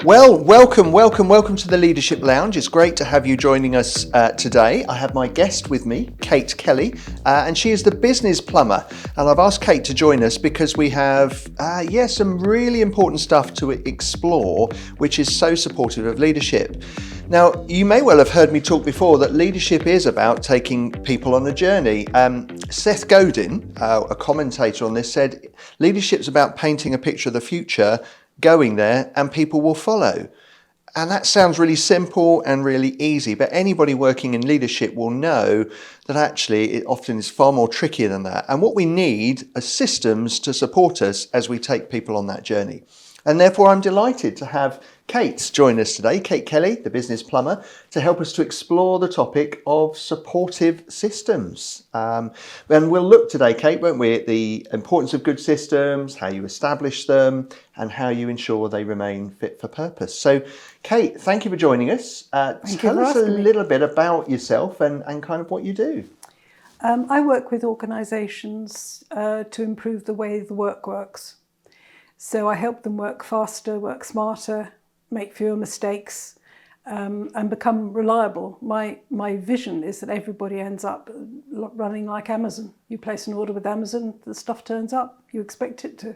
Well, welcome to the Leadership Lounge. It's great to have you joining us today. I have my guest with me, Kate Kelly, and she is the Business Plumber. And I've asked Kate to join us because we have, some really important stuff to explore, which is so supportive of leadership. Now, you may well have heard me talk before that leadership is about taking people on a journey. Seth Godin, a commentator on this, said, leadership's about painting a picture of the future, going there, and people will follow. And that sounds really simple and really easy, but anybody working in leadership will know that actually it often is far more trickier than that. And what we need are systems to support us as we take people on that journey. And therefore, I'm delighted to have Kate join us today, Kate Kelly, the Business Plumber, to help us to explore the topic of supportive systems. And we'll look today, Kate, won't we, at the importance of good systems, how you establish them, and how you ensure they remain fit for purpose. So, Kate, thank you for joining us. Tell us a little bit about yourself and kind of what you do. I work with organisations to improve the way the work works. So I help them work faster, work smarter, make fewer mistakes, and become reliable. My vision is that everybody ends up running like Amazon. You place an order with Amazon, the stuff turns up, you expect it to.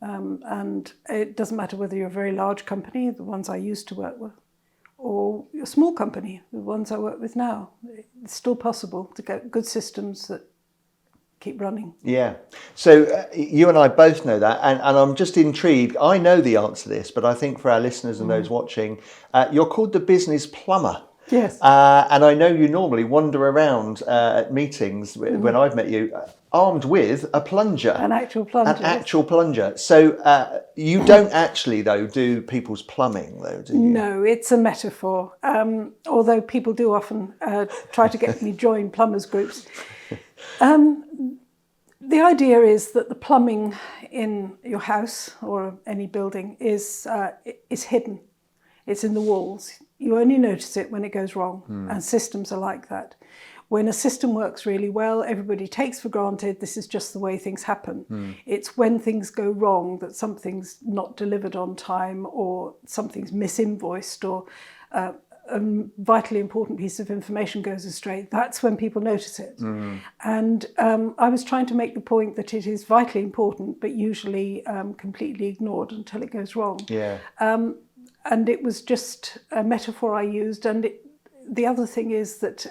And it doesn't matter whether you're a very large company, the ones I used to work with, or a small company, the ones I work with now. It's still possible to get good systems that keep running. Yeah. So you and I both know that, and I'm just intrigued. I know the answer to this, but I think for our listeners and those watching, you're called the Business Plumber. Yes. And I know you normally wander around at meetings when I've met you, armed with a plunger. An actual plunger. An actual plunger. So you don't actually, though, do people's plumbing, though, do you? No, it's a metaphor. Although people do often try to get me join plumbers groups. The idea is that the plumbing in your house or any building is hidden. It's in the walls. You only notice it when it goes wrong, and systems are like that. When a system works really well, everybody takes for granted this is just the way things happen. It's when things go wrong, that something's not delivered on time or something's misinvoiced or a vitally important piece of information goes astray, that's when people notice it. And I was trying to make the point that it is vitally important, but usually completely ignored until it goes wrong. Yeah. And it was just a metaphor I used. And the other thing is that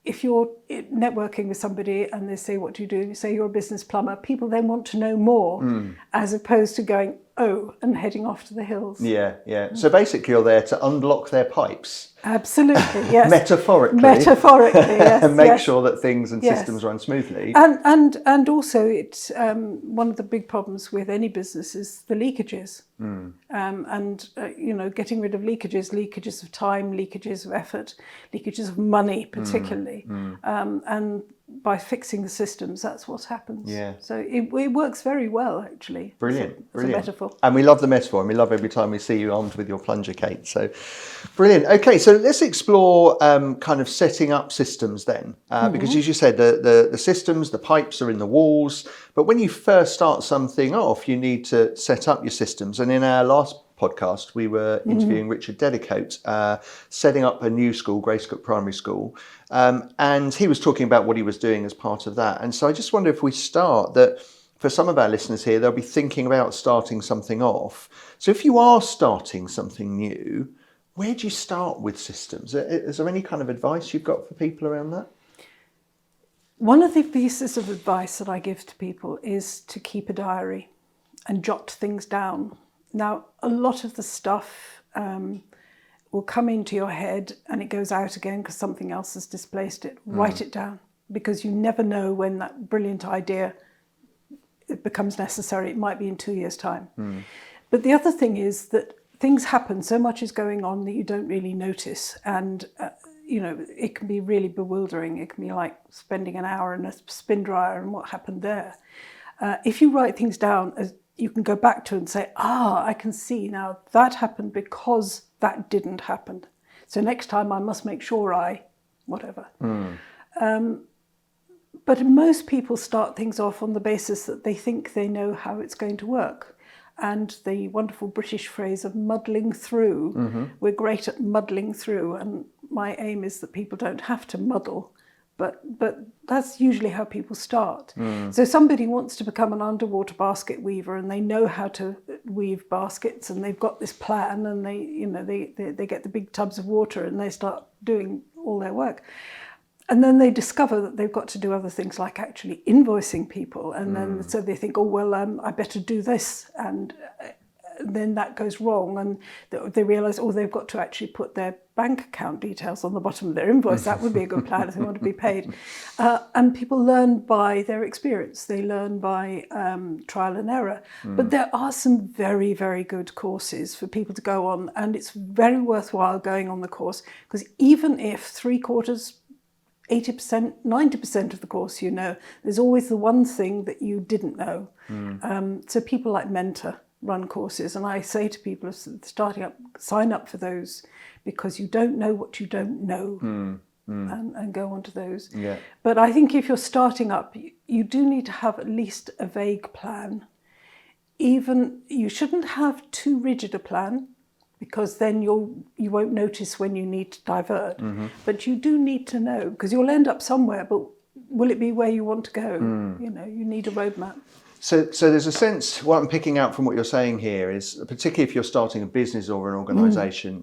if you're networking with somebody and they say, what do? You say you're a business plumber, people then want to know more, as opposed to going, oh, and heading off to the hills. Yeah. So basically you're there to unblock their pipes. Absolutely, yes. Metaphorically, yes. And make sure that things and systems run smoothly. And also it's one of the big problems with any business is the leakages. Getting rid of leakages of time, leakages of effort, leakages of money particularly. And by fixing the systems, that's what happens. Yeah. So it works very well, actually. Brilliant. It's a metaphor. And we love the metaphor, and we love every time we see you armed with your plunger, Kate. So brilliant. Okay, so let's explore kind of setting up systems then. Because as you said, the systems, the pipes are in the walls. But when you first start something off, you need to set up your systems. And in our last podcast, we were interviewing Richard Dedicote, setting up a new school, Grace Cook Primary School. And he was talking about what he was doing as part of that. And so I just wonder if we start that for some of our listeners here, they'll be thinking about starting something off. So if you are starting something new, where do you start with systems? Is there any kind of advice you've got for people around that? One of the pieces of advice that I give to people is to keep a diary and jot things down. Now, a lot of the stuff will come into your head and it goes out again because something else has displaced it. Write it down, because you never know when that brilliant idea it becomes necessary. It might be in 2 years' time. But the other thing is that things happen, so much is going on that you don't really notice. And, it can be really bewildering. It can be like spending an hour in a spin dryer and what happened there. If you write things down, you can go back to it and say, I can see now that happened because that didn't happen. So next time I must make sure whatever. But most people start things off on the basis that they think they know how it's going to work. and the wonderful British phrase of muddling through. We're great at muddling through, and my aim is that people don't have to muddle, but that's usually how people start. So somebody wants to become an underwater basket weaver, and they know how to weave baskets, and they've got this plan, and they get the big tubs of water and they start doing all their work. And then they discover that they've got to do other things like actually invoicing people. And then so they think, oh, well, I better do this. And then that goes wrong. And they realise, oh, they've got to actually put their bank account details on the bottom of their invoice. That would be a good plan if they want to be paid. And people learn by their experience. They learn by trial and error. But there are some very, very good courses for people to go on. And it's very worthwhile going on the course, because even if 3/4, 80%, 90% of the course you know, there's always the one thing that you didn't know. So people like Mentor run courses, and I say to people starting up, sign up for those, because you don't know what you don't know, and go on to those. Yeah. But I think if you're starting up, you do need to have at least a vague plan. Even you shouldn't have too rigid a plan, because then you won't notice when you need to divert. But you do need to know, because you'll end up somewhere, but will it be where you want to go? You know, you need a roadmap. So there's a sense, what I'm picking out from what you're saying here is, particularly if you're starting a business or an organisation,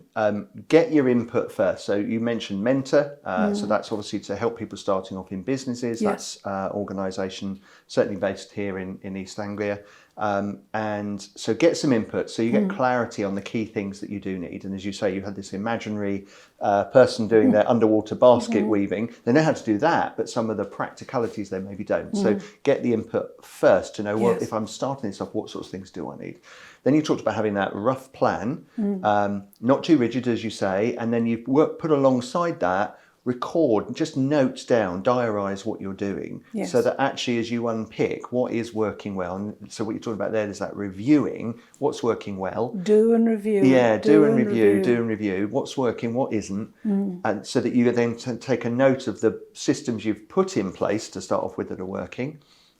get your input first. So you mentioned Mentor, so that's obviously to help people starting off in businesses. Yes. That's organisation certainly based here in East Anglia. And so get some input, so you get clarity on the key things that you do need. And as you say, you had this imaginary person doing their underwater basket weaving. They know how to do that, but some of the practicalities they maybe don't. So get the input first to know, well, if I'm starting this off, what sorts of things do I need? Then you talked about having that rough plan, not too rigid, as you say, and then you've put alongside that, record, just note down, diarise what you're doing, so that actually as you unpick what is working well, and so what you're talking about there is that reviewing what's working well. Do and review. Yeah, do and review what's working, what isn't, and so that you then take a note of the systems you've put in place to start off with that are working,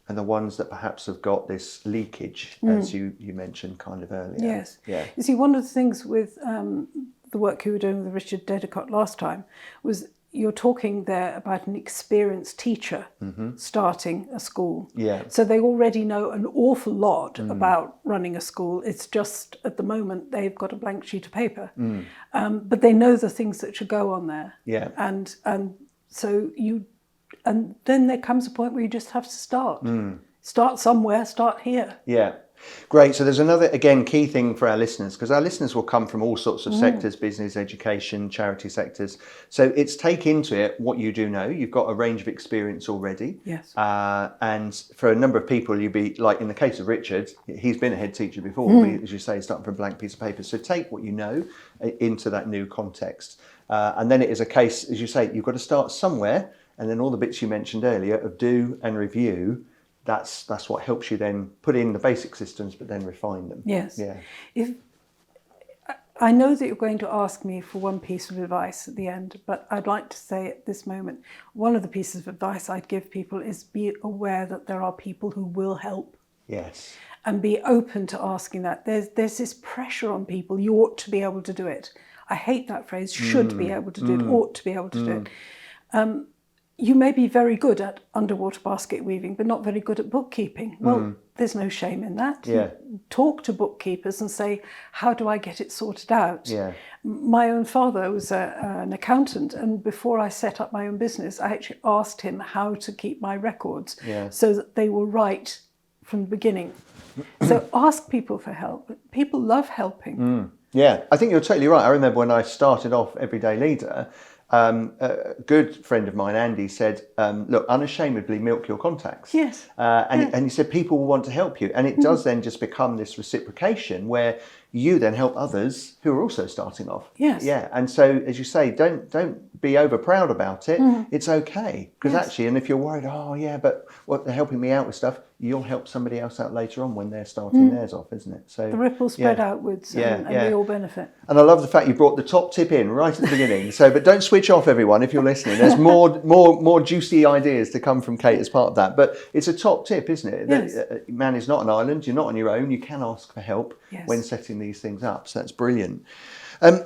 and the ones that perhaps have got this leakage, as you mentioned kind of earlier. Yes. Yeah. You see, one of the things with the work you were doing with Richard Dedicott last time was, you're talking there about an experienced teacher starting a school. Yeah. So they already know an awful lot about running a school. It's just at the moment they've got a blank sheet of paper, but they know the things that should go on there. Yeah. And so and then there comes a point where you just have to start. Start somewhere. Start here. Yeah. Great. So there's another, again, key thing for our listeners, because our listeners will come from all sorts of sectors, business, education, charity sectors. So it's take into it what you do know. You've got a range of experience already. Yes. And for a number of people, you'd be, like in the case of Richard, he's been a head teacher before, as you say, starting from a blank piece of paper. So take what you know into that new context. And then it is a case, as you say, you've got to start somewhere. And then all the bits you mentioned earlier of do and review, that's what helps you then put in the basic systems, but then refine them. Yes. Yeah. I know that you're going to ask me for one piece of advice at the end, but I'd like to say at this moment, one of the pieces of advice I'd give people is be aware that there are people who will help. Yes. And be open to asking that. There's this pressure on people. You ought to be able to do it. I hate that phrase, should be able to do it, ought to be able to do it. You may be very good at underwater basket weaving, but not very good at bookkeeping. Well, there's no shame in that. Yeah. Talk to bookkeepers and say, how do I get it sorted out? Yeah. My own father was an accountant, and before I set up my own business, I actually asked him how to keep my records so that they were right from the beginning. So ask people for help. People love helping. Yeah, I think you're totally right. I remember when I started off Everyday Leader, a good friend of mine, Andy, said, look, unashamedly milk your contacts. Yes. And he said people will want to help you. And it does then just become this reciprocation where you then help others who are also starting off. Yes. Yeah. And so, as you say, don't be over proud about it. It's okay. Because actually, and if you're worried, oh, yeah, but what, they're helping me out with stuff, you'll help somebody else out later on when they're starting theirs off, isn't it? So the ripple spread outwards, and we all benefit. And I love the fact you brought the top tip in right at the beginning. So, but don't switch off, everyone, if you're listening. There's more juicy ideas to come from Kate as part of that. But it's a top tip, isn't it? Yes. Man is not an island. You're not on your own. You can ask for help when setting these things up. So that's brilliant.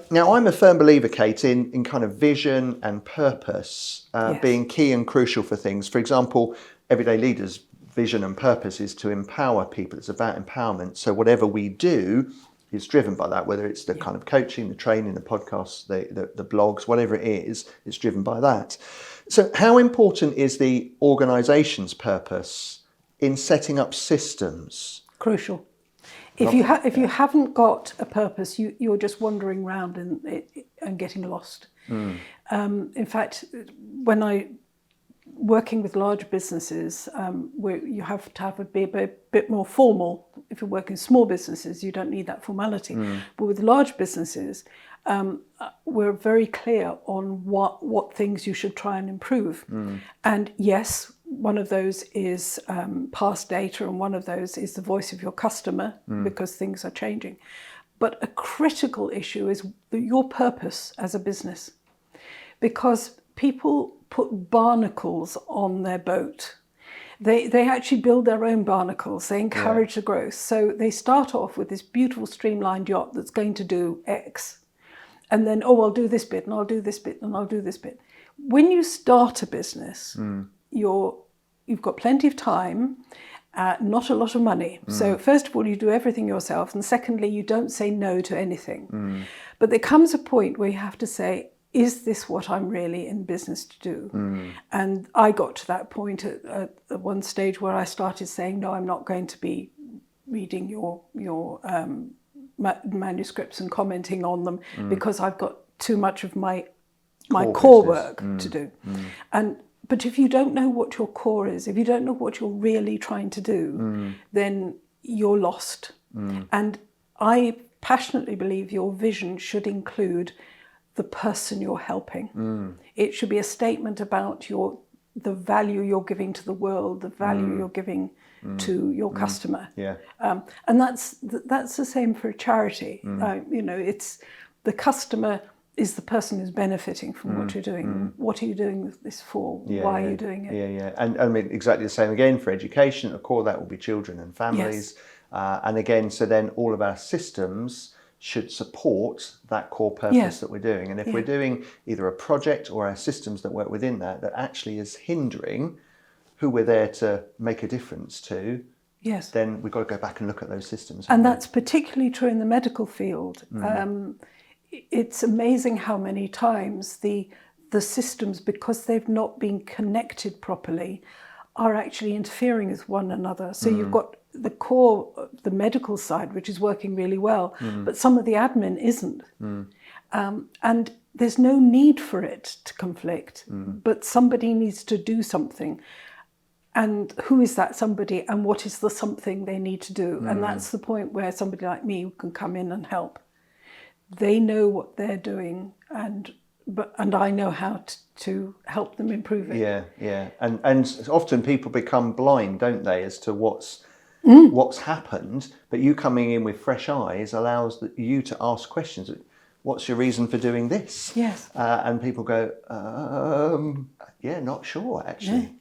Now, I'm a firm believer, Kate, in kind of vision and purpose being key and crucial for things. For example, everyday leaders' vision and purpose is to empower people. It's about empowerment. So whatever we do is driven by that, whether it's the kind of coaching, the training, the podcasts, the blogs, whatever it is, it's driven by that. So how important is the organisation's purpose in setting up systems? Crucial. If you haven't got a purpose, you're just wandering around and getting lost. In fact, when I working with large businesses, where you have to have a bit more formal. If you're working small businesses, you don't need that formality. But with large businesses, we're very clear on what things you should try and improve. And yes, one of those is past data, and one of those is the voice of your customer, because things are changing. But a critical issue is your purpose as a business, because people put barnacles on their boat. They actually build their own barnacles. They encourage the growth. So they start off with this beautiful streamlined yacht that's going to do X. And then, I'll do this bit, and I'll do this bit, and I'll do this bit. When you start a business, you've got plenty of time, not a lot of money. So first of all, you do everything yourself. And secondly, you don't say no to anything. But there comes a point where you have to say, is this what I'm really in business to do? And I got to that point at one stage where I started saying, no, I'm not going to be reading your manuscripts and commenting on them, because I've got too much of my core work to do. But if you don't know what your core is, if you don't know what you're really trying to do, then you're lost. And I passionately believe your vision should include the person you're helping. It should be a statement about the value you're giving to the world, the value you're giving to your customer. And that's the same for a charity. It's the customer is the person who's benefiting from what you're doing. What are you doing this for? Why are you doing it? And I mean, exactly the same again for education. Of course, that will be children and families. And again, so then all of our systems should support that core purpose that we're doing. And if we're doing either a project or our systems that work within that actually is hindering who we're there to make a difference to, then we've got to go back and look at those systems. And that's particularly true in the medical field. It's amazing how many times the systems, because they've not been connected properly, are actually interfering with one another. So you've got the core, the medical side, which is working really well, but some of the admin isn't. And there's no need for it to conflict, but somebody needs to do something. And who is that somebody, and what is the something they need to do? And that's the point where somebody like me can come in and help. They know what they're doing, and I know how to help them improve it. And often people become blind, don't they, as to what's happened. But you coming in with fresh eyes allows you to ask questions. What's your reason for doing this? Yes. And people go, not sure actually.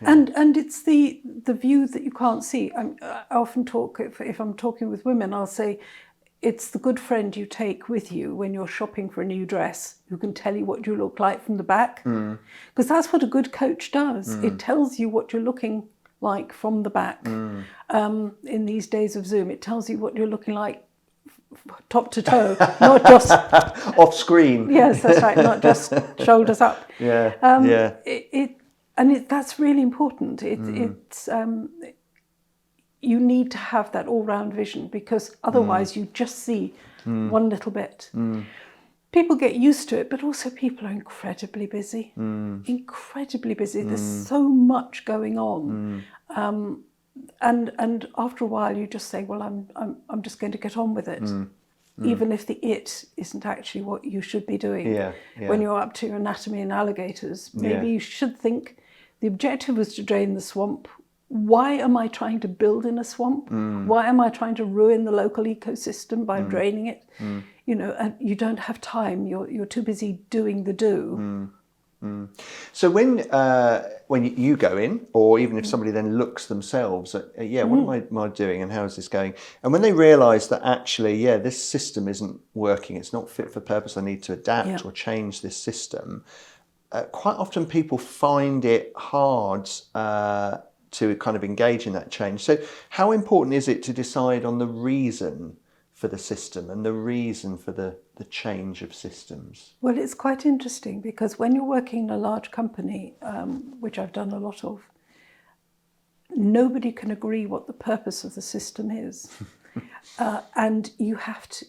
And it's the view that you can't see. I often talk, if I'm talking with women, I'll say, it's the good friend you take with you when you're shopping for a new dress, who can tell you what you look like from the back. Because that's what a good coach does. It tells you what you're looking like from the back. In these days of Zoom, it tells you what you're looking like top to toe, not just off screen. Yes, that's right, not just shoulders up. That's really important. It's you need to have that all-round vision, because otherwise you just see one little bit. People get used to it, but also people are incredibly busy. Incredibly busy. There's so much going on. And after a while you just say, well, I'm just going to get on with it. Even if the it isn't actually what you should be doing. When you're up to your anatomy and alligators, maybe you should think the objective was to drain the swamp. why am I trying to build in a swamp? Why am I trying to ruin the local ecosystem by draining it? You know, and you don't have time. You're too busy doing the do. So when you go in, or even if somebody then looks themselves at, what am I doing and how is this going? And when they realise that actually, this system isn't working, it's not fit for purpose, I need to adapt or change this system, quite often people find it hard to kind of engage in that change. So how important is it to decide on the reason for the system and the reason for the change of systems? Well, it's quite interesting because when you're working in a large company, which I've done a lot of, nobody can agree what the purpose of the system is. And you have to,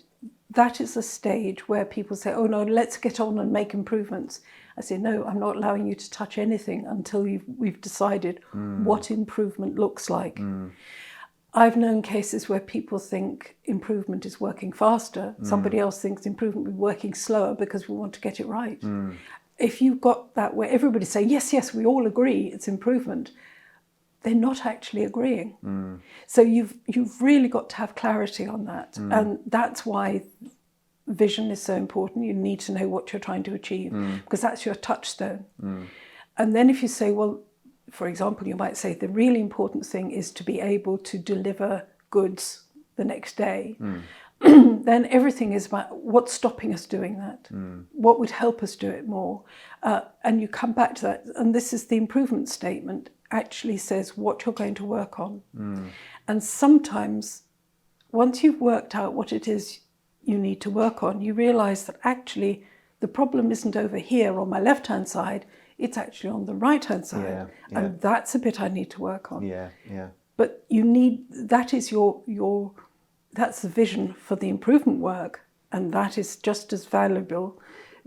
that is a stage where people say, oh no, let's get on and make improvements. I say, no, I'm not allowing you to touch anything until we've decided what improvement looks like. I've known cases where people think improvement is working faster. Somebody else thinks improvement is working slower because we want to get it right. If you've got that where everybody's saying, yes, we all agree it's improvement, they're not actually agreeing. So you've really got to have clarity on that. And that's why vision is so important. You need to know what you're trying to achieve because that's your touchstone. And then if you say, well, for example, you might say the really important thing is to be able to deliver goods the next day. Then everything is about what's stopping us doing that. What would help us do it more? And you come back to that. And this is the improvement statement, actually says what you're going to work on. And sometimes once you've worked out what it is you need to work on, you realize that actually the problem isn't over here on my left-hand side, it's actually on the right-hand side. And that's a bit I need to work on. But you need, that is that's the vision for the improvement work. And that is just as valuable,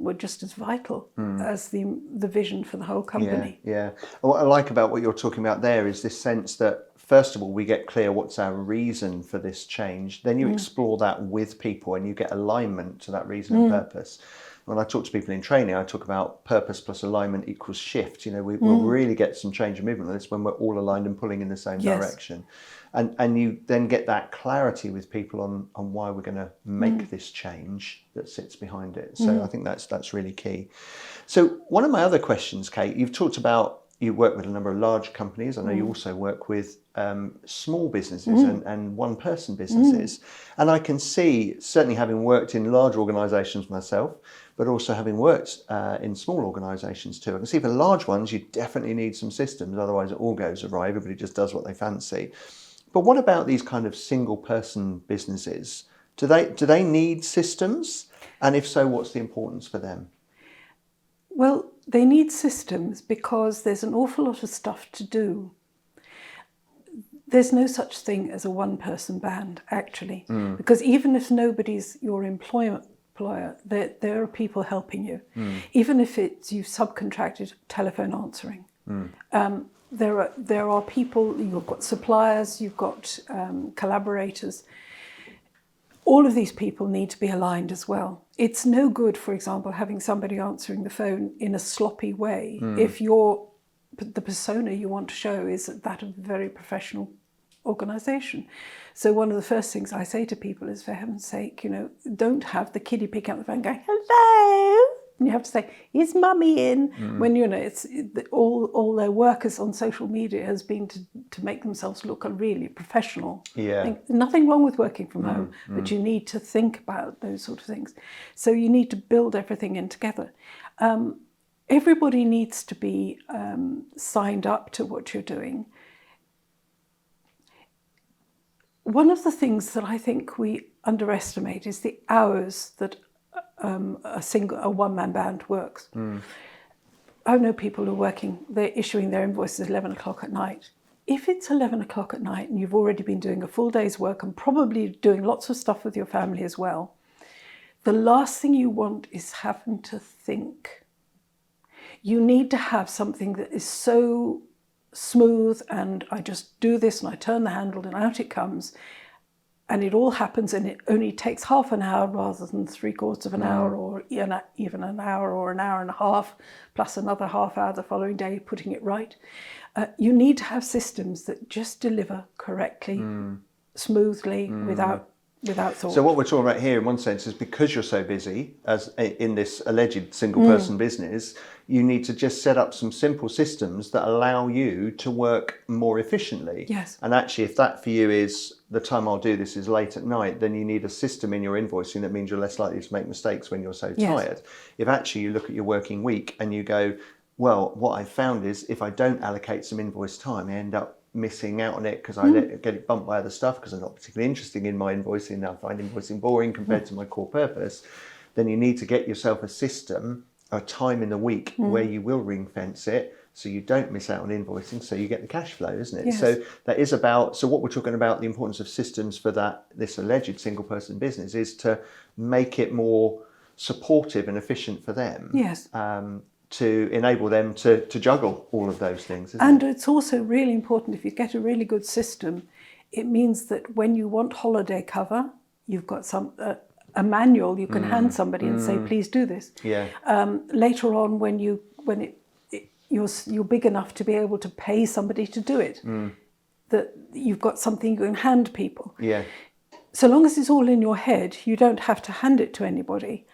or just as vital as the vision for the whole company. And what I like about what you're talking about there is this sense that, first of all, we get clear what's our reason for this change. Then you explore that with people and you get alignment to that reason and purpose. When I talk to people in training, I talk about purpose plus alignment equals shift. You know, we'll really get some change and movement on this when we're all aligned and pulling in the same direction. And you then get that clarity with people on why we're going to make this change that sits behind it. So I think that's really key. So one of my other questions, Kate, you've talked about, you work with a number of large companies. I know you also work with small businesses and one-person businesses. And I can see, certainly having worked in large organisations myself, but also having worked in small organisations too, I can see for large ones, you definitely need some systems, otherwise it all goes awry. Everybody just does what they fancy. But what about these kind of single-person businesses? Do they need systems? And if so, what's the importance for them? Well, they need systems because there's an awful lot of stuff to do. There's no such thing as a one-person band, actually, because even if nobody's your employer, there are people helping you. Even if it's you've subcontracted telephone answering. There are people, you've got suppliers, you've got collaborators. All of these people need to be aligned as well. It's no good, for example, having somebody answering the phone in a sloppy way if the persona you want to show is that of a very professional organisation. So one of the first things I say to people is, for heaven's sake, you know, don't have the kiddie pick up the phone going, hello. And you have to say, is mummy in? When, you know, it's all their work is on social media has been to make themselves look really professional. Nothing wrong with working from home, but you need to think about those sort of things. So you need to build everything in together. Everybody needs to be signed up to what you're doing. One of the things that I think we underestimate is the hours that a one-man band works. I know people who are working, they're issuing their invoices at 11 o'clock at night. If it's 11 o'clock at night and you've already been doing a full day's work and probably doing lots of stuff with your family as well, the last thing you want is having to think. You need to have something that is so smooth and I just do this and I turn the handle and out it comes. And it all happens, and it only takes half an hour rather than 3/4 of an hour, or even an hour or an hour and a half, plus another half hour the following day, putting it right. You need to have systems that just deliver correctly, smoothly, without thought. So what we're talking about here in one sense is because you're so busy as in this alleged single person business, you need to just set up some simple systems that allow you to work more efficiently. Yes. And actually, if that for you is the time I'll do this is late at night, then you need a system in your invoicing that means you're less likely to make mistakes when you're so tired. If actually you look at your working week and you go, well, what I found is if I don't allocate some invoice time, I end up missing out on it because I get it bumped by other stuff because I'm not particularly interested in my invoicing. I find invoicing boring compared to my core purpose. Then you need to get yourself a system, a time in the week where you will ring fence it so you don't miss out on invoicing, so you get the cash flow, isn't it? Yes. So that is about, so what we're talking about, the importance of systems for this alleged single person business is to make it more supportive and efficient for them. Yes. To enable them to juggle all of those things. And it's also really important, if you get a really good system, it means that when you want holiday cover, you've got a manual you can hand somebody and say, please do this. Yeah. Later on, when you're big enough to be able to pay somebody to do it, that you've got something you can hand people. Yeah. So long as it's all in your head, you don't have to hand it to anybody.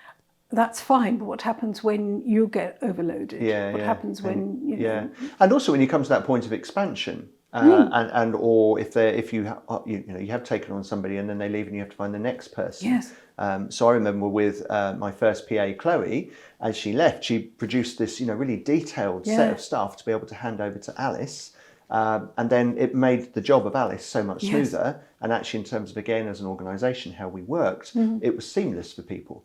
That's fine, but what happens when you get overloaded? What happens when you know? Yeah, and also when you come to that point of expansion, or if you have taken on somebody and then they leave and you have to find the next person. Yes. So I remember with my first PA, Chloe, as she left, she produced this really detailed set of stuff to be able to hand over to Alice. And then it made the job of Alice so much smoother. And actually, in terms of, again, as an organisation, how we worked, it was seamless for people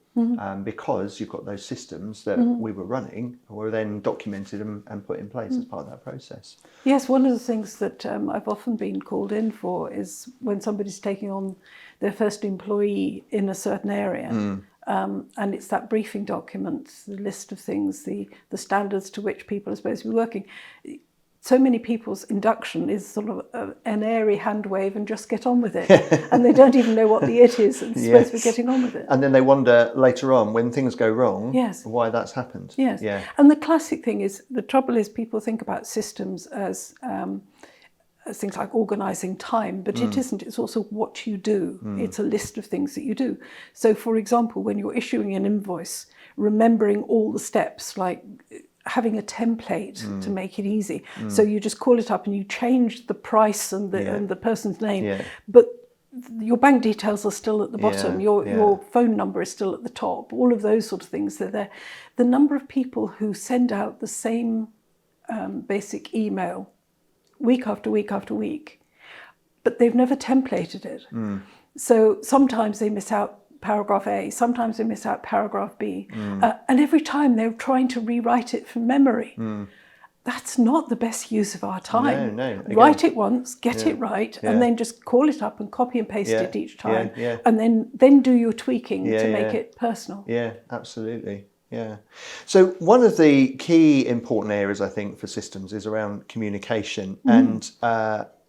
because you've got those systems that we were running were then documented and put in place as part of that process. Yes, one of the things that I've often been called in for is when somebody's taking on their first employee in a certain area. And it's that briefing document, the list of things, the standards to which people are supposed to be working. So many people's induction is sort of an airy hand wave and just get on with it. And they don't even know what the it is and supposed to be getting on with it. And then they wonder later on when things go wrong, why that's happened. Yes. Yeah. And the classic thing is, the trouble is people think about systems as things like organising time, but it isn't. It's also what you do. It's a list of things that you do. So, for example, when you're issuing an invoice, remembering all the steps, like having a template to make it easy. So you just call it up and you change the price and the person's name, but your bank details are still at the bottom. Your phone number is still at the top. All of those sort of things, they're there. The number of people who send out the same basic email week after week after week, but they've never templated it. So sometimes they miss out paragraph A, sometimes they miss out paragraph B, and every time they're trying to rewrite it from memory. That's not the best use of our time. No. Write it once, get it right, and then just call it up and copy and paste it each time, and then do your tweaking to make it personal. Yeah, absolutely. Yeah. So one of the key important areas, I think, for systems is around communication. And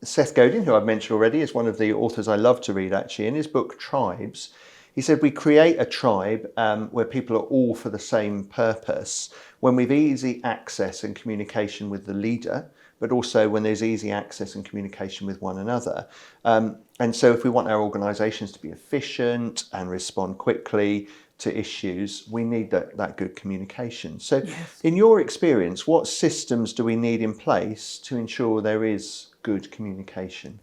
Seth Godin, who I've mentioned already, is one of the authors I love to read, actually. In his book, Tribes, he said, we create a tribe where people are all for the same purpose when we've easy access and communication with the leader, but also when there's easy access and communication with one another. And so if we want our organisations to be efficient and respond quickly to issues, we need that good communication. So in your experience, what systems do we need in place to ensure there is good communication?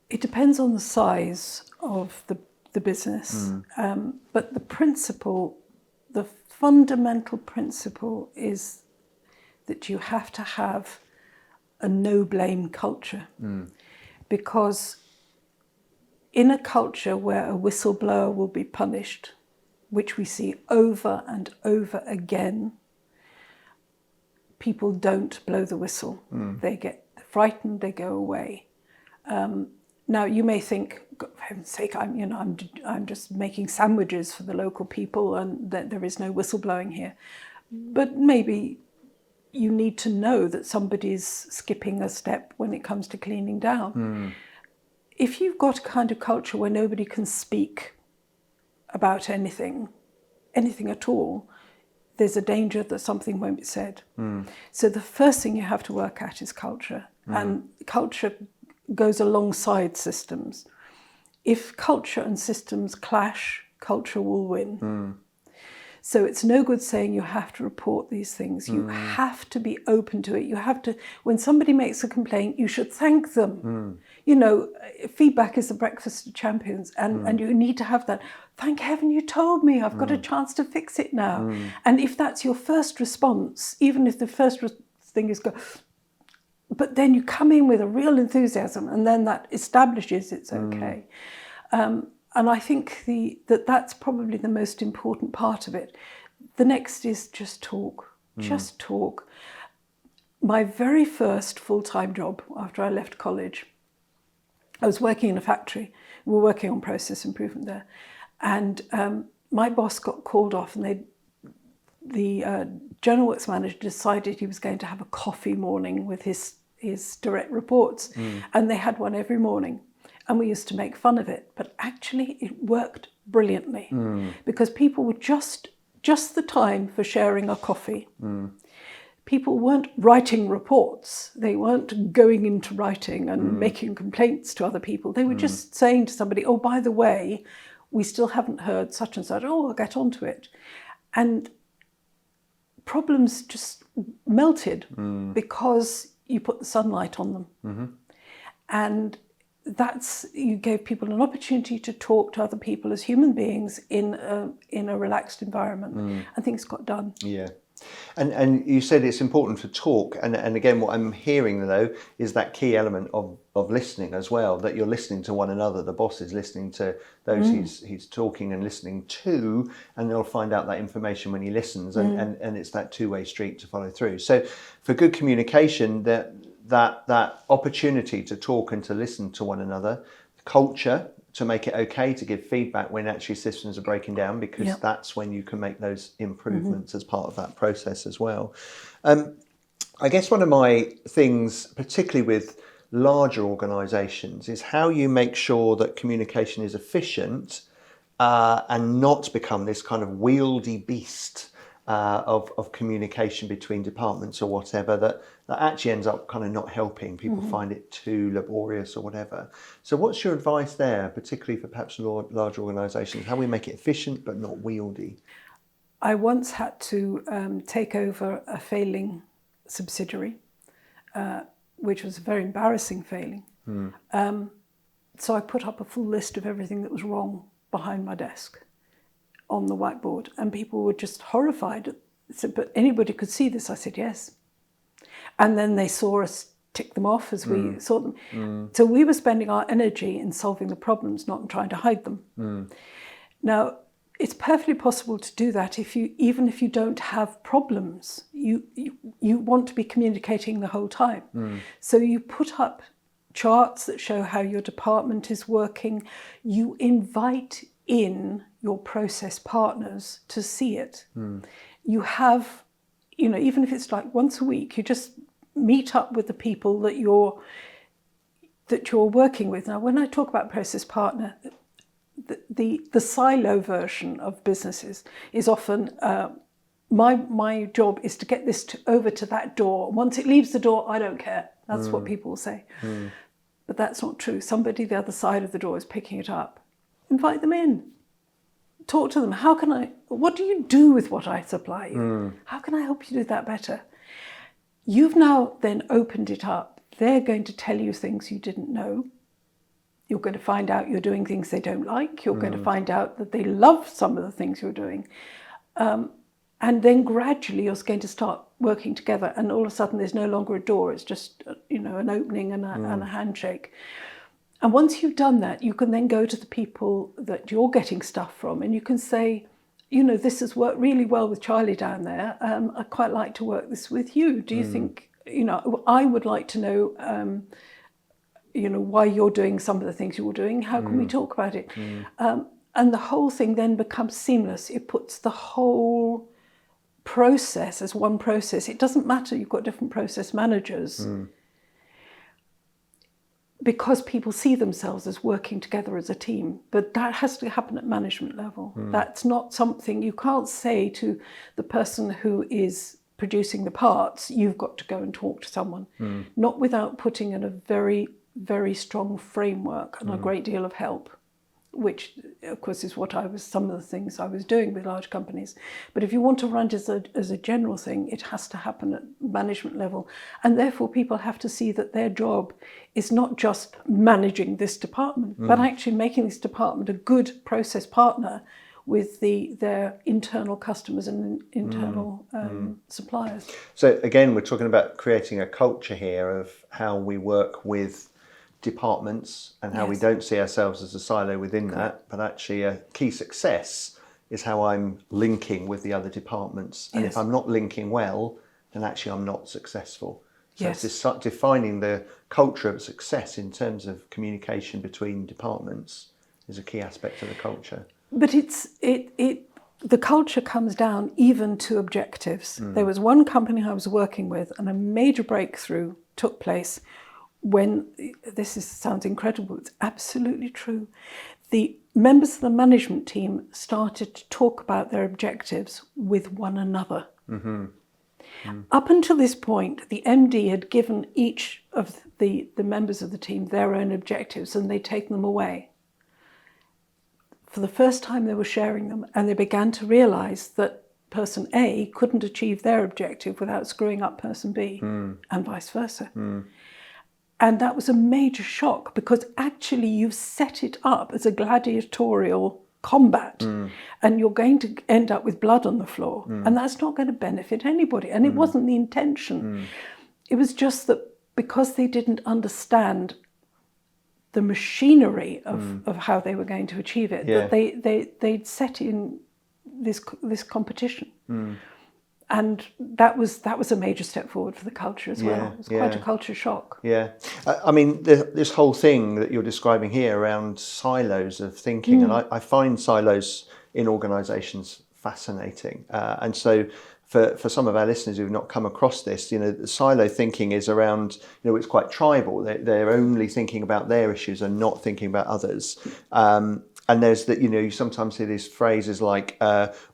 It depends on the size of the business, but the fundamental principle is that you have to have a no-blame culture. Because in a culture where a whistleblower will be punished, which we see over and over again, people don't blow the whistle. They get frightened, they go away. Now you may think, for heaven's sake, I'm just making sandwiches for the local people, and that there is no whistleblowing here. But maybe you need to know that somebody's skipping a step when it comes to cleaning down. if you've got a kind of culture where nobody can speak about anything at all, there's a danger that something won't be said. So the first thing you have to work at is culture. And culture goes alongside systems. If culture and systems clash, culture will win. So it's no good saying you have to report these things. You have to be open to it. You have to, when somebody makes a complaint, you should thank them. You know, feedback is the breakfast of champions, and you need to have that. Thank heaven you told me, I've got a chance to fix it now. And if that's your first response, even if the first thing is go, but then you come in with a real enthusiasm, and then that establishes it's okay. And I think that's probably the most important part of it. The next is just talk. Just talk. My very first full-time job after I left college, I was working in a factory. We were working on process improvement there. And my boss got called off, and the general works manager decided he was going to have a coffee morning with his direct reports. And they had one every morning. And we used to make fun of it, but actually it worked brilliantly because people were just the time for sharing a coffee. People weren't writing reports. They weren't going into writing and making complaints to other people. They were just saying to somebody, oh, by the way, we still haven't heard such and such. Oh, I'll get onto it. And problems just melted because you put the sunlight on them. And you gave people an opportunity to talk to other people as human beings in a relaxed environment, and things got done. Yeah. And you said it's important to talk, and again what I'm hearing though is that key element of listening as well, that you're listening to one another. The boss is listening to those he's talking and listening to, and they'll find out that information when he listens, and it's that two-way street to follow through. So for good communication, that opportunity to talk and to listen to one another, culture to make it okay to give feedback when actually systems are breaking down, because that's when you can make those improvements as part of that process as well. I guess one of my things, particularly with larger organisations, is how you make sure that communication is efficient and not become this kind of wieldy beast of communication between departments or whatever that actually ends up kind of not helping. People find it too laborious or whatever. So what's your advice there, particularly for perhaps large organisations, how we make it efficient but not wieldy? I once had to take over a failing subsidiary, which was a very embarrassing failing. So I put up a full list of everything that was wrong behind my desk on the whiteboard, and people were just horrified. I said, but anybody could see this? I said, yes. And then they saw us tick them off as we saw them. So we were spending our energy in solving the problems, not in trying to hide them. Now, it's perfectly possible to do that even if you don't have problems. You want to be communicating the whole time. So you put up charts that show how your department is working. You invite in your process partners to see it. You have, even if it's like once a week, you just meet up with the people that you're working with. Now, when I talk about process partner, the silo version of businesses is often my job is to get this over to that door. Once it leaves the door, I don't care. That's what people will say. But that's not true. Somebody the other side of the door is picking it up. Invite them in. Talk to them. What do you do with what I supply you? How can I help you do that better? You've now then opened it up. They're going to tell you things you didn't know. You're going to find out you're doing things they don't like. You're going to find out that they love some of the things you're doing. And then gradually you're going to start working together, and all of a sudden there's no longer a door. It's just, an opening and a handshake. And once you've done that, you can then go to the people that you're getting stuff from, and you can say, this has worked really well with Charlie down there. I'd quite like to work this with you. Do you think, I would like to know, why you're doing some of the things you're doing. How can we talk about it? And the whole thing then becomes seamless. It puts the whole process as one process. It doesn't matter, you've got different process managers. because people see themselves as working together as a team. But that has to happen at management level. That's not something you can't say to the person who is producing the parts, you've got to go and talk to someone. Not without putting in a very, very strong framework and a great deal of help, which of course is some of the things I was doing with large companies. But if you want to run it as a general thing, it has to happen at management level. And therefore people have to see that their job is not just managing this department, but actually making this department a good process partner with their internal customers and internal suppliers. So again, we're talking about creating a culture here of how we work with departments and how we don't see ourselves as a silo within that, but actually a key success is how I'm linking with the other departments. And if I'm not linking well, then actually I'm not successful. So it's defining the culture of success in terms of communication between departments is a key aspect of the culture. But the culture comes down even to objectives. There was one company I was working with, and a major breakthrough took place when, sounds incredible, it's absolutely true. The members of the management team started to talk about their objectives with one another. Up until this point, the MD had given each of the members of the team their own objectives, and they'd taken them away. For the first time, they were sharing them, and they began to realise that person A couldn't achieve their objective without screwing up person B, and vice versa. And that was a major shock, because actually you've set it up as a gladiatorial combat, and you're going to end up with blood on the floor, and that's not going to benefit anybody. And it wasn't the intention. It was just that because they didn't understand the machinery of how they were going to achieve it, that they'd set in this competition. And that was a major step forward for the culture as well. It was quite a culture shock. I mean, this whole thing that you're describing here around silos of thinking, and I find silos in organisations fascinating. And so for some of our listeners who've not come across this, the silo thinking is around, it's quite tribal. They're only thinking about their issues and not thinking about others. And there's that, you sometimes hear these phrases like,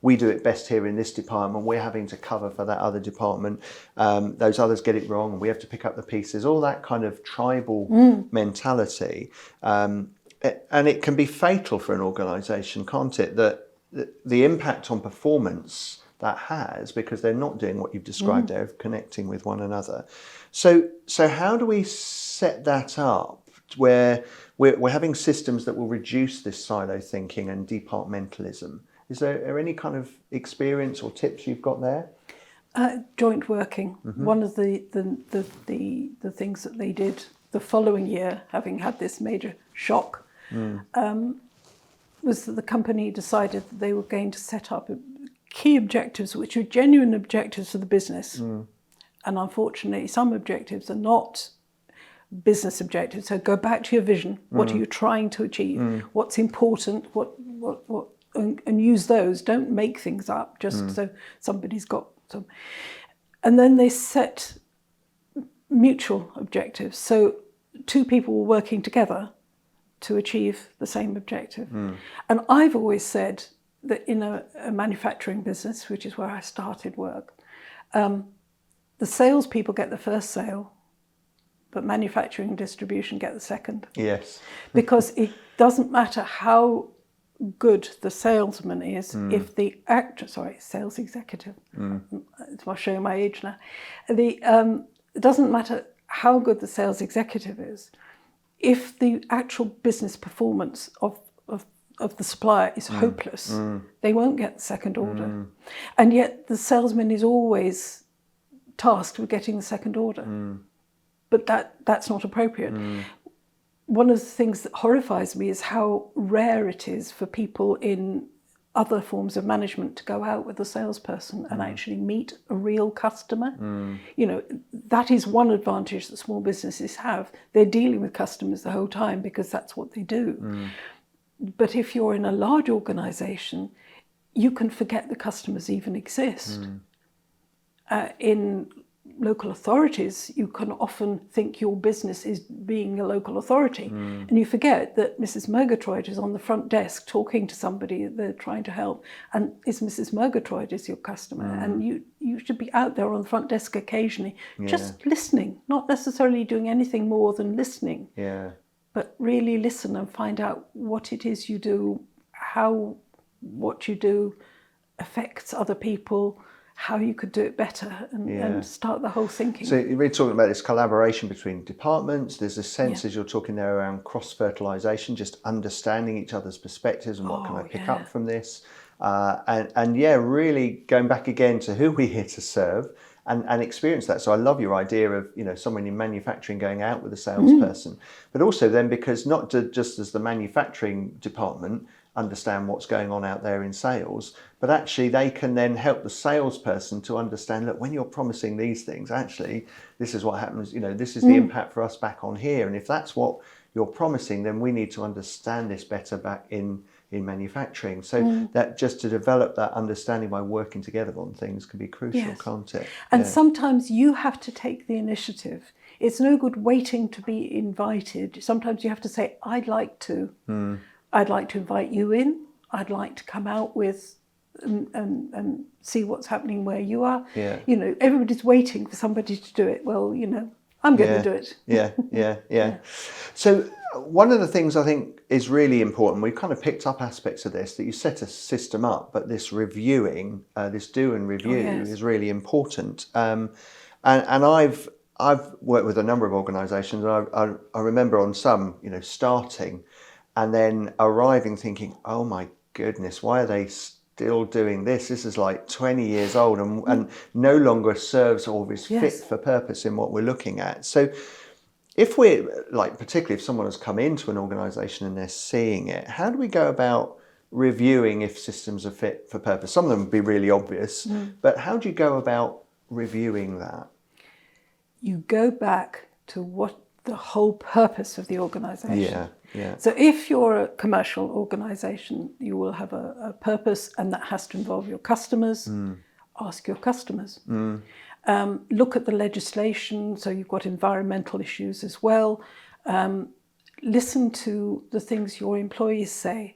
we do it best here in this department, we're having to cover for that other department, those others get it wrong, and we have to pick up the pieces, all that kind of tribal mentality. And it can be fatal for an organisation, can't it? That the impact on performance that has, because they're not doing what you've described there, of connecting with one another. So how do we set that up where we're having systems that will reduce this silo thinking and departmentalism? Is there any kind of experience or tips you've got there? Joint working. One of the things that they did the following year, having had this major shock, was that the company decided that they were going to set up key objectives which are genuine objectives for the business. And unfortunately, some objectives are not business objectives. So go back to your vision. What are you trying to achieve? What's important? What and use those. Don't make things up just so somebody's got some. And then they set mutual objectives. So two people were working together to achieve the same objective. And I've always said that in a manufacturing business, which is where I started work, the salespeople get the first sale, but manufacturing and distribution get the second. Yes. Because it doesn't matter how good the salesman is, if the sales executive, I'm showing my age now, it doesn't matter how good the sales executive is, if the actual business performance of the supplier is hopeless, they won't get the second order. And yet the salesman is always tasked with getting the second order. But that's not appropriate. One of the things that horrifies me is how rare it is for people in other forms of management to go out with a salesperson and actually meet a real customer. That is one advantage that small businesses have. They're dealing with customers the whole time because that's what they do. But if you're in a large organisation, you can forget the customers even exist. In local authorities, you can often think your business is being a local authority. And you forget that Mrs. Murgatroyd is on the front desk talking to somebody they're trying to help. And it's Mrs. Murgatroyd is your customer. And you should be out there on the front desk occasionally, just listening, not necessarily doing anything more than listening. Yeah. But really listen and find out what it is you do, how what you do affects other people, how you could do it better, and start the whole thinking. So you're really talking about this collaboration between departments. There's a sense, as you're talking there, around cross-fertilisation, just understanding each other's perspectives and what can I pick up from this. And really going back again to who we're here to serve and experience that. So I love your idea of, someone in manufacturing going out with a salesperson, but also then because not just as the manufacturing department understand what's going on out there in sales, but actually they can then help the salesperson to understand, look, when you're promising these things, actually, this is what happens, this is the impact for us back on here. And if that's what you're promising, then we need to understand this better back in manufacturing. So that just to develop that understanding by working together on things can be crucial, can't it? And sometimes you have to take the initiative. It's no good waiting to be invited. Sometimes you have to say, I'd like to invite you in. I'd like to come out with and see what's happening where you are. Yeah. Everybody's waiting for somebody to do it. Well, I'm going to do it. Yeah. So one of the things I think is really important, we've kind of picked up aspects of this, that you set a system up, but this reviewing, this do and review is really important. And I've worked with a number of organisations, and I remember on some, starting and then arriving thinking, oh my goodness, why are they still doing this? This is like 20 years old and no longer serves or is fit for purpose in what we're looking at. So if we're particularly if someone has come into an organisation and they're seeing it, how do we go about reviewing if systems are fit for purpose? Some of them would be really obvious, but how do you go about reviewing that? You go back to what the whole purpose of the organisation. Yeah. So if you're a commercial organisation, you will have a purpose, and that has to involve your customers. Ask your customers. Look at the legislation. So you've got environmental issues as well. Listen to the things your employees say.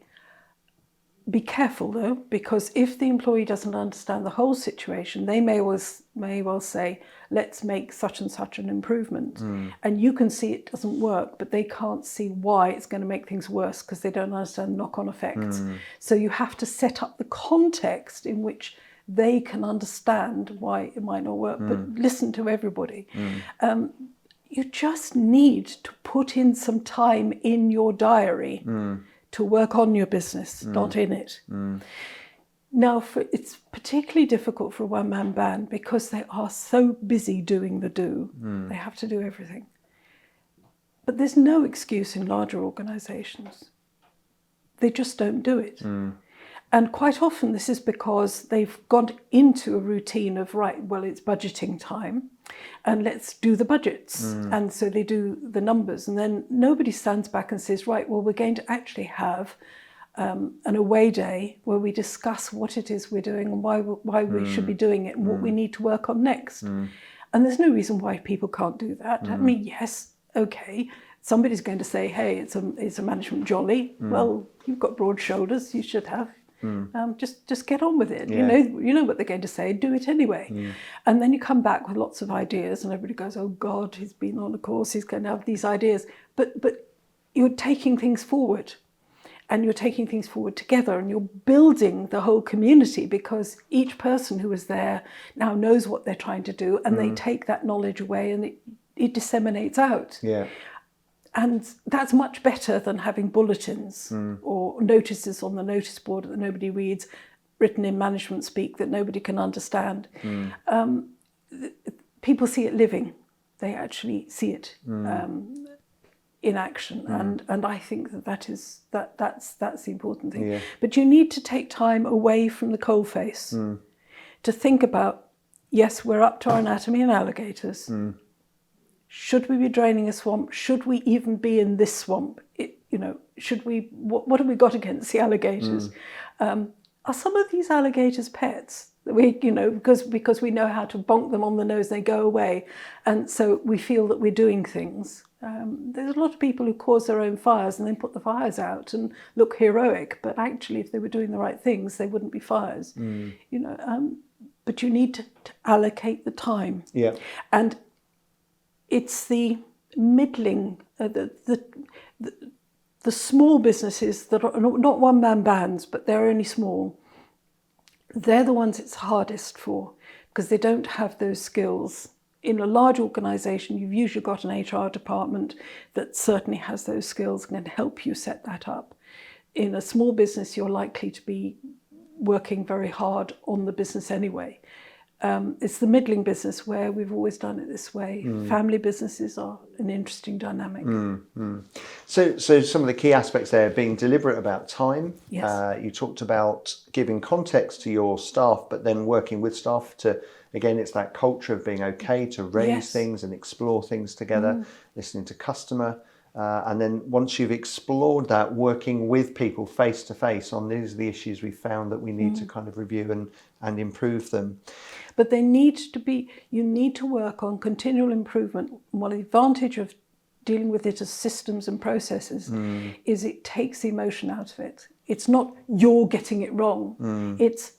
Be careful though, because if the employee doesn't understand the whole situation, they may well say, let's make such and such an improvement. And you can see it doesn't work, but they can't see why it's going to make things worse because they don't understand knock-on effects. So you have to set up the context in which they can understand why it might not work, but listen to everybody. You just need to put in some time in your diary to work on your business, not in it. Now, it's particularly difficult for a one-man band because they are so busy doing the do. They have to do everything. But there's no excuse in larger organisations. They just don't do it. And quite often this is because they've gone into a routine of, right, well, it's budgeting time and let's do the budgets. And so they do the numbers, and then nobody stands back and says, right, well, we're going to actually have an away day where we discuss what it is we're doing and why we should be doing it and what we need to work on next. And there's no reason why people can't do that. I mean, yes, okay, somebody's going to say, hey, it's a management jolly. Well, you've got broad shoulders, you should have. Just get on with it. You know what they're going to say. Do it anyway. And then you come back with lots of ideas, and everybody goes, "Oh God, he's been on a course. He's going to have these ideas." But you're taking things forward, and you're taking things forward together, and you're building the whole community because each person who is there now knows what they're trying to do, and they take that knowledge away, and it disseminates out. Yeah. And that's much better than having bulletins or notices on the notice board that nobody reads, written in management speak that nobody can understand. People see it living. They actually see it in action. And I think that's the important thing. Yeah. But you need to take time away from the coalface to think about, yes, we're up to our anatomy and alligators. Should we be draining a swamp? Should we even be in this swamp? Should we? What have we got against the alligators? are some of these alligators pets? We, because we know how to bonk them on the nose, they go away. And so we feel that we're doing things. There's a lot of people who cause their own fires and then put the fires out and look heroic. But actually, if they were doing the right things, they wouldn't be fires. But you need to allocate the time. Yeah. And it's the middling, the small businesses that are not one-man bands, but they're only small. They're the ones it's hardest for because they don't have those skills. In a large organisation, you've usually got an HR department that certainly has those skills and can help you set that up. In a small business, you're likely to be working very hard on the business anyway. It's the middling business where we've always done it this way. Family businesses are an interesting dynamic. So some of the key aspects there, being deliberate about time. Yes. You talked about giving context to your staff, but then working with staff to, again, it's that culture of being okay to raise Yes. things and explore things together, listening to customer. And then once you've explored that, working with people face to face on these are the issues we found that we need to kind of review and improve them. But you need to work on continual improvement. One of the advantage of dealing with it as systems and processes is it takes the emotion out of it. It's not you're getting it wrong. It's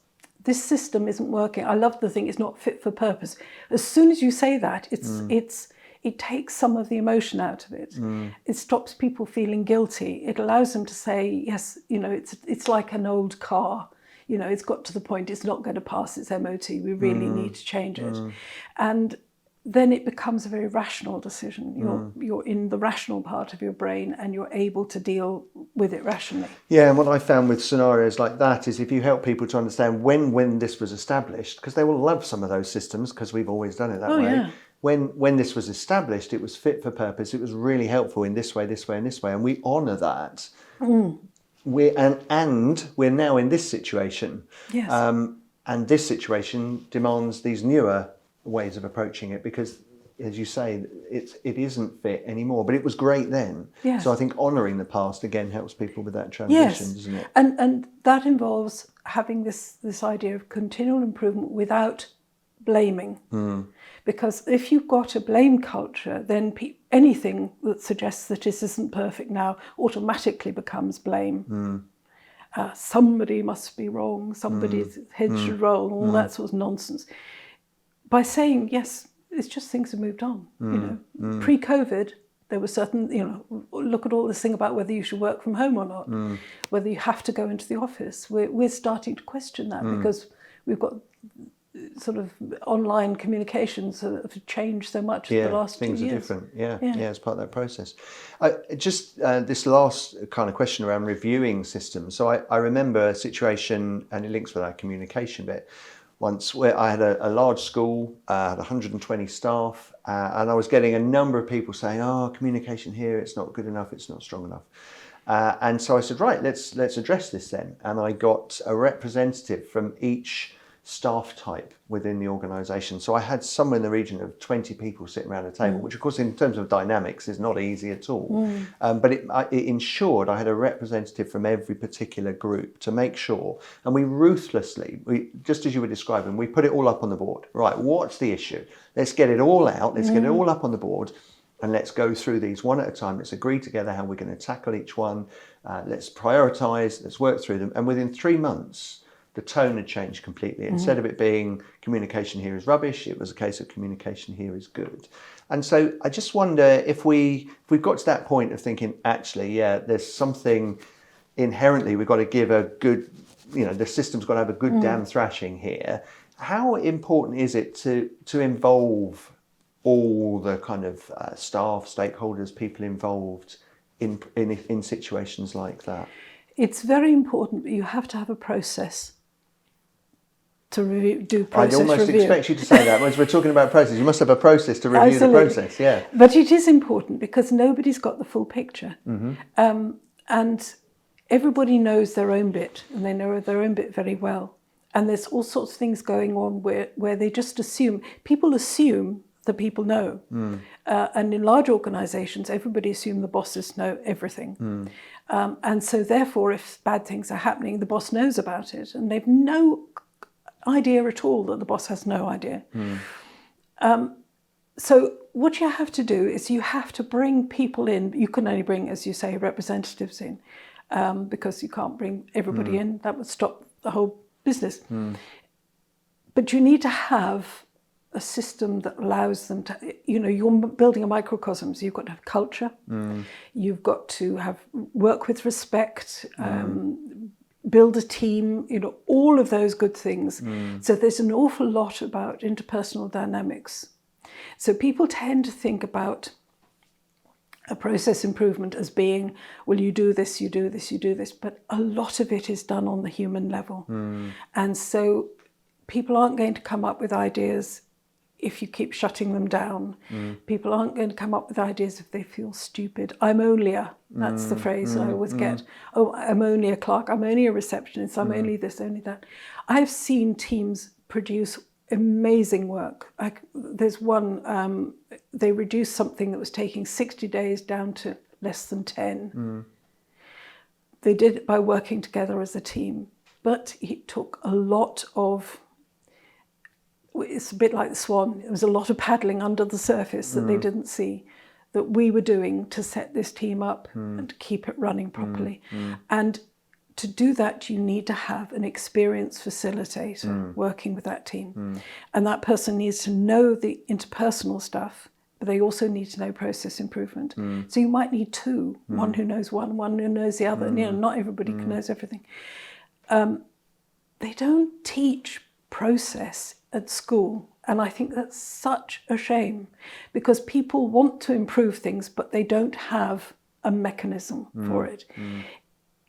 this system isn't working. I love the thing, it's not fit for purpose. As soon as you say that, it takes some of the emotion out of it. It stops people feeling guilty. It allows them to say, yes, it's like an old car. It's got to the point it's not going to pass its MOT. We really need to change it. And then it becomes a very rational decision. You're in the rational part of your brain and you're able to deal with it rationally. Yeah, and what I found with scenarios like that is if you help people to understand when this was established, because they will love some of those systems because we've always done it that way. Yeah. When this was established, it was fit for purpose. It was really helpful in this way, this way, and this way, and we honour that. We're now in this situation. Yes. And this situation demands these newer ways of approaching it because, as you say, it isn't fit anymore. But it was great then. Yes. So I think honouring the past again helps people with that transition, doesn't it? And that involves having this idea of continual improvement without blaming. Because if you've got a blame culture, then anything that suggests that this isn't perfect now automatically becomes blame. Somebody must be wrong, somebody's head should roll, all that sort of nonsense. By saying, yes, it's just things have moved on. Pre-COVID, there was certain, look at all this thing about whether you should work from home or not, whether you have to go into the office. We're starting to question that because we've got sort of online communications have changed so much in the last 2 years. Things are different. Yeah, as part of that process. Just this last kind of question around reviewing systems. So I remember a situation, and it links with our communication bit, once where I had a large school, had 120 staff, and I was getting a number of people saying, communication here, it's not good enough, it's not strong enough. And so I said, right, let's address this then. And I got a representative from each staff type within the organisation. So I had somewhere in the region of 20 people sitting around a table, which of course in terms of dynamics is not easy at all. But it ensured I had a representative from every particular group to make sure, and we ruthlessly, just as you were describing, we put it all up on the board. Right, what's the issue? Let's get it all out, let's get it all up on the board, and let's go through these one at a time. Let's agree together how we're going to tackle each one. Let's prioritise, let's work through them. And within 3 months, the tone had changed completely. Instead of it being communication here is rubbish, it was a case of communication here is good. And so I just wonder if we've got to that point of thinking, actually, there's something inherently we've got to give a good, the system's got to have a good damn thrashing here. How important is it to involve all the kind of staff, stakeholders, people involved in situations like that? It's very important, but you have to have a process to do process review. I'd almost expect you to say that. Once we're talking about process, you must have a process to review the process, yeah. But it is important because nobody's got the full picture. And everybody knows their own bit, and they know their own bit very well. And there's all sorts of things going on where they just assume, people assume that people know. And in large organizations, everybody assumes the bosses know everything. And so therefore, if bad things are happening, the boss knows about it, and they've no idea at all that the boss has no idea. So what you have to do is you have to bring people in. You can only bring, as you say, representatives in, because you can't bring everybody in. That would stop the whole business. But you need to have a system that allows them to, you're building a microcosm, so you've got to have culture, you've got to have work with respect, build a team, all of those good things. So there's an awful lot about interpersonal dynamics. So people tend to think about a process improvement as being, well, you do this, you do this, you do this, but a lot of it is done on the human level. And so people aren't going to come up with ideas if you keep shutting them down. People aren't going to come up with ideas if they feel stupid. I'm only that's the phrase I always get. Oh, I'm only a clerk, I'm only a receptionist, I'm only this, only that. I've seen teams produce amazing work. There's one, they reduced something that was taking 60 days down to less than 10. They did it by working together as a team, but it took a lot of, it's a bit like the swan, it was a lot of paddling under the surface that they didn't see, that we were doing to set this team up and to keep it running properly. And to do that, you need to have an experienced facilitator working with that team. And that person needs to know the interpersonal stuff, but they also need to know process improvement. So you might need two, one who knows one who knows the other. Not everybody knows everything. They don't teach process at school. And I think that's such a shame, because people want to improve things, but they don't have a mechanism for it.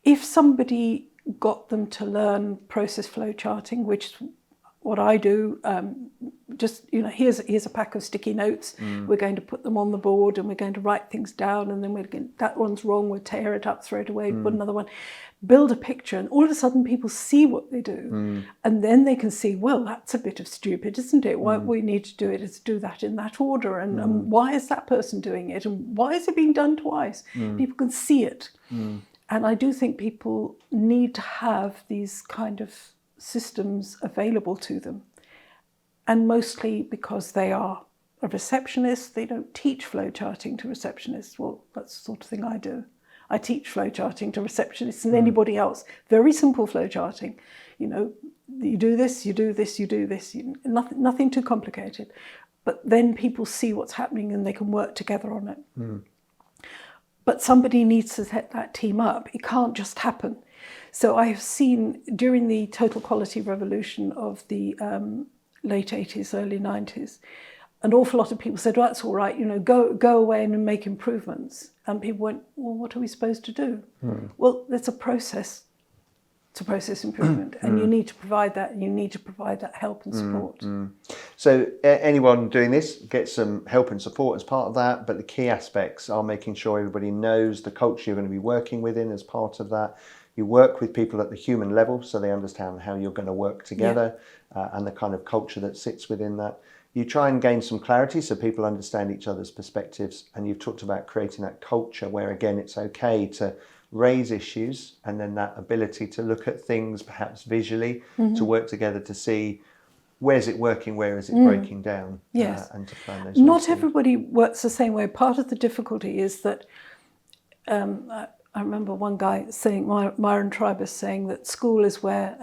If somebody got them to learn process flow charting, which is what I do, here's a pack of sticky notes. We're going to put them on the board and we're going to write things down, and then that one's wrong, we'll tear it up, throw it away, put another one, build a picture, and all of a sudden people see what they do. And then they can see, well, that's a bit of stupid, isn't it? What we need to do it is do that in that order, and why is that person doing it, and why is it being done twice? People can see it. And I do think people need to have these kind of systems available to them. And mostly because they are a receptionist, they don't teach flow charting to receptionists. Well, that's the sort of thing I do. I teach flow charting to receptionists and anybody else. Very simple flow charting. You do this, you do this, you do this. Nothing too complicated. But then people see what's happening and they can work together on it. But somebody needs to set that team up. It can't just happen. So I have seen during the total quality revolution of the late 80s, early 90s, an awful lot of people said, well, that's all right, go away and make improvements. And people went, well, what are we supposed to do? Well, there's a process to process improvement, and you need to provide that, and you need to provide that help and support. So anyone doing this gets some help and support as part of that, but the key aspects are making sure everybody knows the culture you're going to be working within as part of that. You work with people at the human level so they understand how you're going to work together, and the kind of culture that sits within that. You try and gain some clarity so people understand each other's perspectives, and you've talked about creating that culture where, again, it's okay to raise issues, and then that ability to look at things perhaps visually, to work together to see where's it working, where is it breaking down, and to plan those. Not everybody works the same way. Part of the difficulty is that I remember one guy saying, Myron Tribus saying that school is where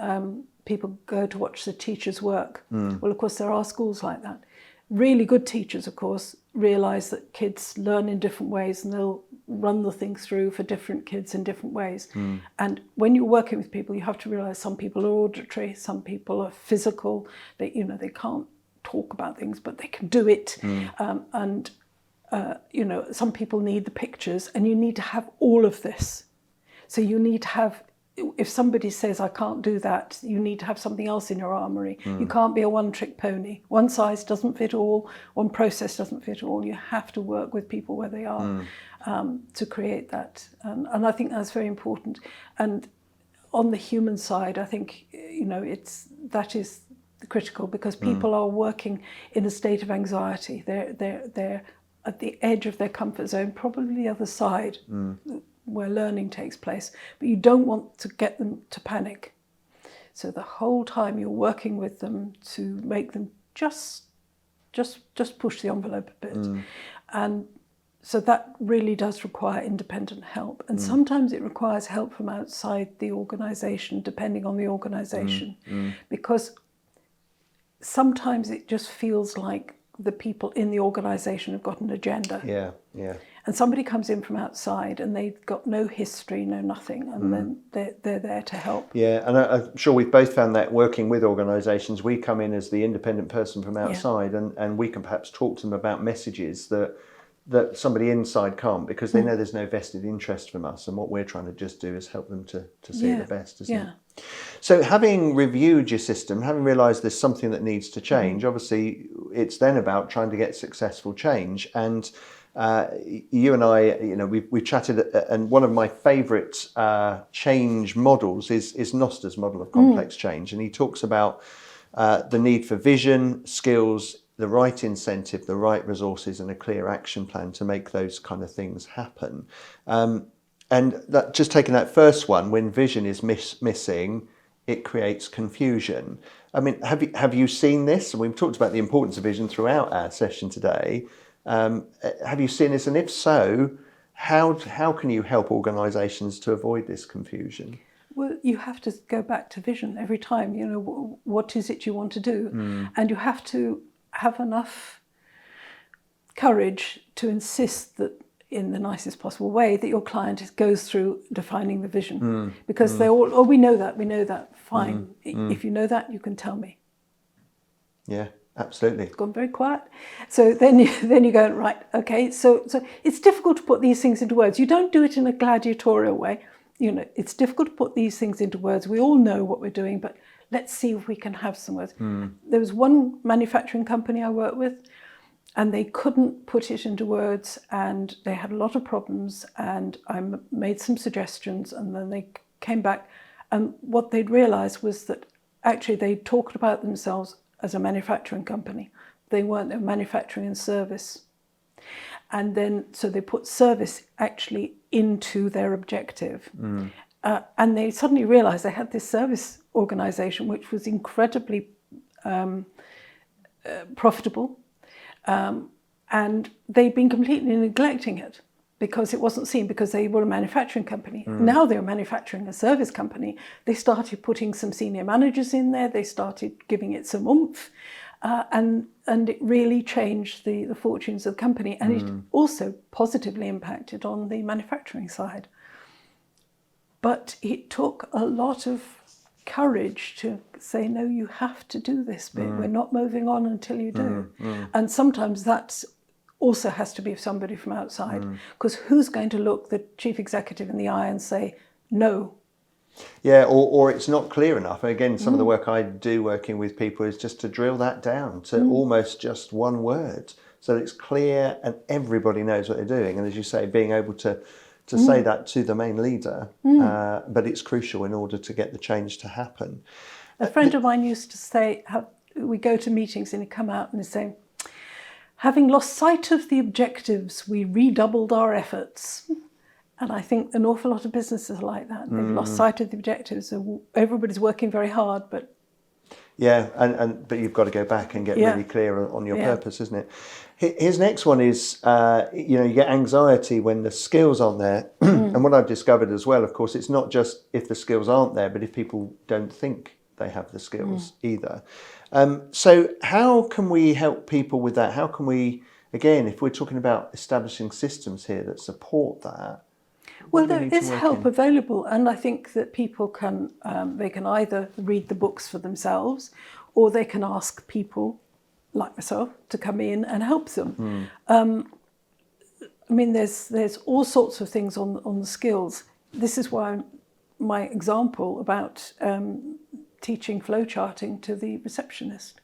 people go to watch the teachers work. Well, of course, there are schools like that. Really good teachers, of course, realise that kids learn in different ways, and they'll run the thing through for different kids in different ways. And when you're working with people, you have to realise some people are auditory, some people are physical. They can't talk about things, but they can do it. Some people need the pictures, and you need to have all of this. So you need to have, if somebody says, I can't do that, you need to have something else in your armoury. You can't be a one-trick pony. One size doesn't fit all, one process doesn't fit all. You have to work with people where they are to create that. And I think that's very important. And on the human side, I think, that is critical, because people are working in a state of anxiety. They're at the edge of their comfort zone, probably the other side where learning takes place. But you don't want to get them to panic. So the whole time you're working with them to make them just push the envelope a bit. And so that really does require independent help. And sometimes it requires help from outside the organisation, depending on the organisation. Because sometimes it just feels like the people in the organisation have got an agenda. Yeah. And somebody comes in from outside and they've got no history, no nothing, and then they're there to help. Yeah, and I'm sure we've both found that working with organisations, we come in as the independent person from outside, and we can perhaps talk to them about messages that somebody inside can't, because they know there's no vested interest from us, and what we're trying to just do is help them to see the best, isn't it? So having reviewed your system, having realised there's something that needs to change, obviously it's then about trying to get successful change. And you and I, we've chatted, and one of my favourite change models is Noster's model of complex change, and he talks about the need for vision, skills, the right incentive, the right resources, and a clear action plan to make those kind of things happen. And that, just taking that first one, when vision is missing, it creates confusion. I mean, have you seen this? And we've talked about the importance of vision throughout our session today. Have you seen this? And if so, how can you help organisations to avoid this confusion? Well, you have to go back to vision every time. What is it you want to do? And you have to have enough courage to insist that, in the nicest possible way, that your client goes through defining the vision. Because they all, we know that, fine. If you know that, you can tell me. Yeah, absolutely. It's gone very quiet. So then you go, right, okay, so it's difficult to put these things into words. You don't do it in a gladiatorial way. It's difficult to put these things into words. We all know what we're doing, but let's see if we can have some words. There was one manufacturing company I worked with, and they couldn't put it into words, and they had a lot of problems, and I made some suggestions, and then they came back, and what they'd realised was that actually they talked about themselves as a manufacturing company. They weren't, they were manufacturing and service. And then, so they put service actually into their objective. And they suddenly realised they had this service organisation which was incredibly profitable, and they'd been completely neglecting it because it wasn't seen, because they were a manufacturing company. Now they're a manufacturing and service company. They started putting some senior managers in there. They started giving it some oomph, and it really changed the fortunes of the company. And it also positively impacted on the manufacturing side. But it took a lot of courage to say, no, you have to do this bit. We're not moving on until you do. And sometimes that also has to be somebody from outside, because who's going to look the chief executive in the eye and say, no? Yeah, or it's not clear enough. Again, some of the work I do working with people is just to drill that down to almost just one word, so that it's clear and everybody knows what they're doing. And as you say, being able to say that to the main leader, but it's crucial in order to get the change to happen. A friend of mine used to say, we go to meetings and he'd come out and he'd say, having lost sight of the objectives, we redoubled our efforts. And I think an awful lot of businesses are like that. They've lost sight of the objectives. So everybody's working very hard, but... Yeah, but you've got to go back and get really clear on your purpose, isn't it? His next one is, you get anxiety when the skills aren't there. And what I've discovered as well, of course, it's not just if the skills aren't there, but if people don't think they have the skills either. So how can we help people with that? How can we, again, if we're talking about establishing systems here that support that? Well, there is help available, and I think that people can, they can either read the books for themselves, or they can ask people like myself to come in and help them. I mean, there's all sorts of things on the skills. This is why my example about teaching flow charting to the receptionist.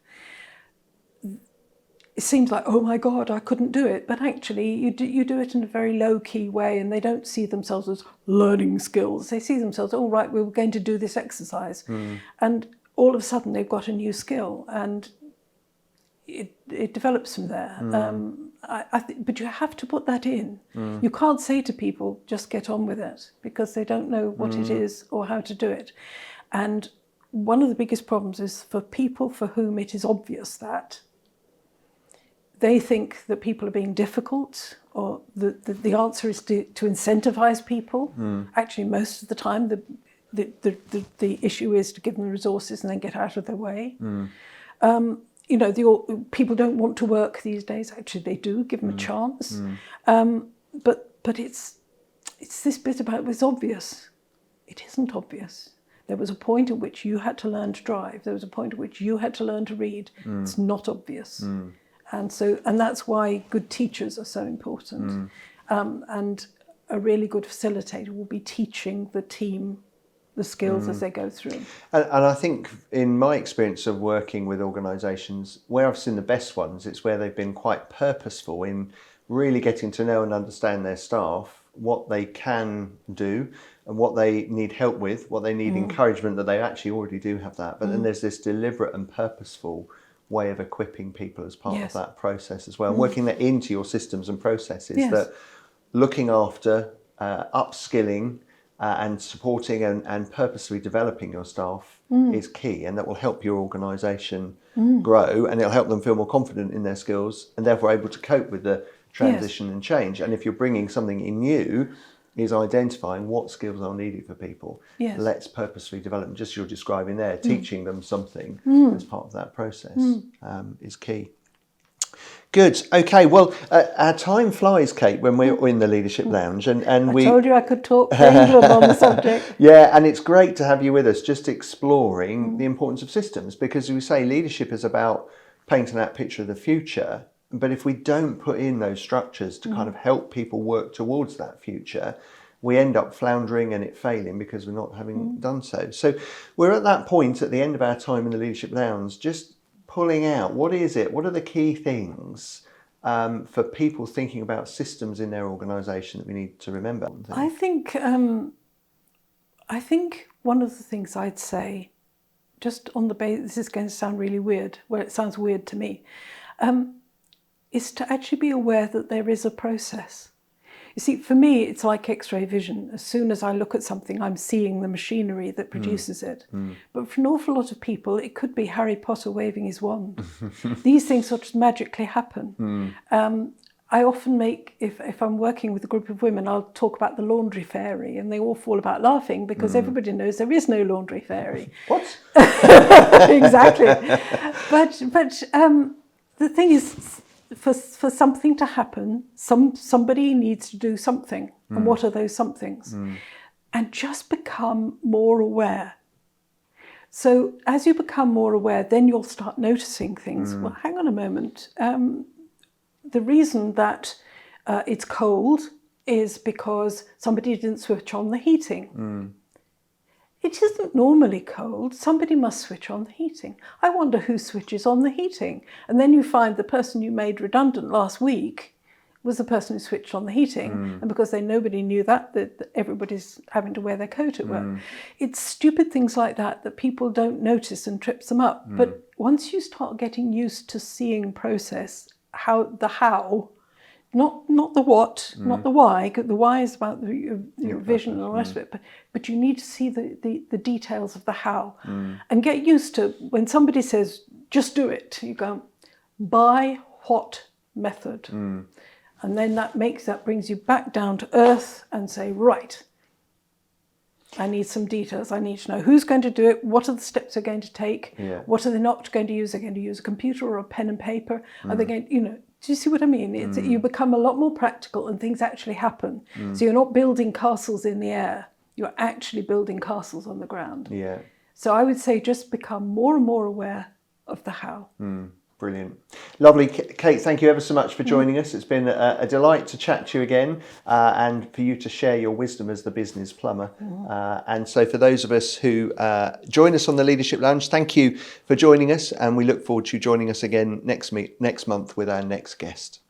It seems like, oh my God, I couldn't do it. But actually, you do it in a very low-key way, and they don't see themselves as learning skills. They see themselves, oh right, we were going to do this exercise. And all of a sudden they've got a new skill, and it develops from there. But you have to put that in. You can't say to people, just get on with it, because they don't know what it is or how to do it. And one of the biggest problems is for people for whom it is obvious that they think that people are being difficult, or the answer is to incentivize people. Actually, most of the time, the issue is to give them the resources and then get out of their way. You know, people don't want to work these days. Actually, they do. Give them a chance. But it's this bit about it was obvious. It isn't obvious. There was a point at which you had to learn to drive. There was a point at which you had to learn to read. It's not obvious. And that's why good teachers are so important. And a really good facilitator will be teaching the team the skills as they go through. And I think in my experience of working with organisations, where I've seen the best ones, it's where they've been quite purposeful in really getting to know and understand their staff, what they can do and what they need help with, what they need encouragement, that they actually already do have that. But then there's this deliberate and purposeful way of equipping people as part of that process as well, and working that into your systems and processes, that looking after, upskilling, and supporting and purposely developing your staff is key, and that will help your organisation grow, and it'll help them feel more confident in their skills and therefore able to cope with the transition and change. And if you're bringing something in new, is identifying what skills are needed for people. Let's purposely develop them, just you're describing there, teaching them something as part of that process is key. Good. Okay. Well, our time flies, Kate, when we're in the Leadership Lounge, and I told you I could talk for England on the subject. Yeah, and it's great to have you with us, just exploring the importance of systems, because we say leadership is about painting that picture of the future. But if we don't put in those structures to kind of help people work towards that future, we end up floundering and it failing because we're not having done so. So we're at that point at the end of our time in the Leadership Lounge, just pulling out, what is it? What are the key things for people thinking about systems in their organisation that we need to remember? I think one of the things I'd say, just on the basis, this is going to sound really weird, well, it sounds weird to me, is to actually be aware that there is a process. You see, for me, it's like X-ray vision. As soon as I look at something, I'm seeing the machinery that produces it. But for an awful lot of people, it could be Harry Potter waving his wand. These things sort of magically happen. I often make, if I'm working with a group of women, I'll talk about the laundry fairy, and they all fall about laughing because everybody knows there is no laundry fairy. What? Exactly. But the thing is, for something to happen, somebody needs to do something. And what are those somethings? And just become more aware. So as you become more aware, then you'll start noticing things. Well, hang on a moment. The reason that it's cold is because somebody didn't switch on the heating. It isn't normally cold. Somebody must switch on the heating. I wonder who switches on the heating. And then you find the person you made redundant last week was the person who switched on the heating. And because nobody knew that everybody's having to wear their coat at work. It's stupid things like that people don't notice and trips them up. But once you start getting used to seeing process, the how, not the what, not the why, because the why is about your vision and all the rest of it, but you need to see the details of the how. And get used to when somebody says, just do it, you go, by what method? And then that brings you back down to earth and say, right, I need some details. I need to know who's going to do it, what are the steps they're going to take, what are they not going to use? They're going to use a computer or a pen and paper. Are they going, do you see what I mean? You become a lot more practical and things actually happen. So you're not building castles in the air. You're actually building castles on the ground. So I would say just become more and more aware of the how. Brilliant. Lovely. Kate, thank you ever so much for joining us. It's been a delight to chat to you again and for you to share your wisdom as the business plumber. And so for those of us who join us on the Leadership Lounge, thank you for joining us, and we look forward to you joining us again next month with our next guest.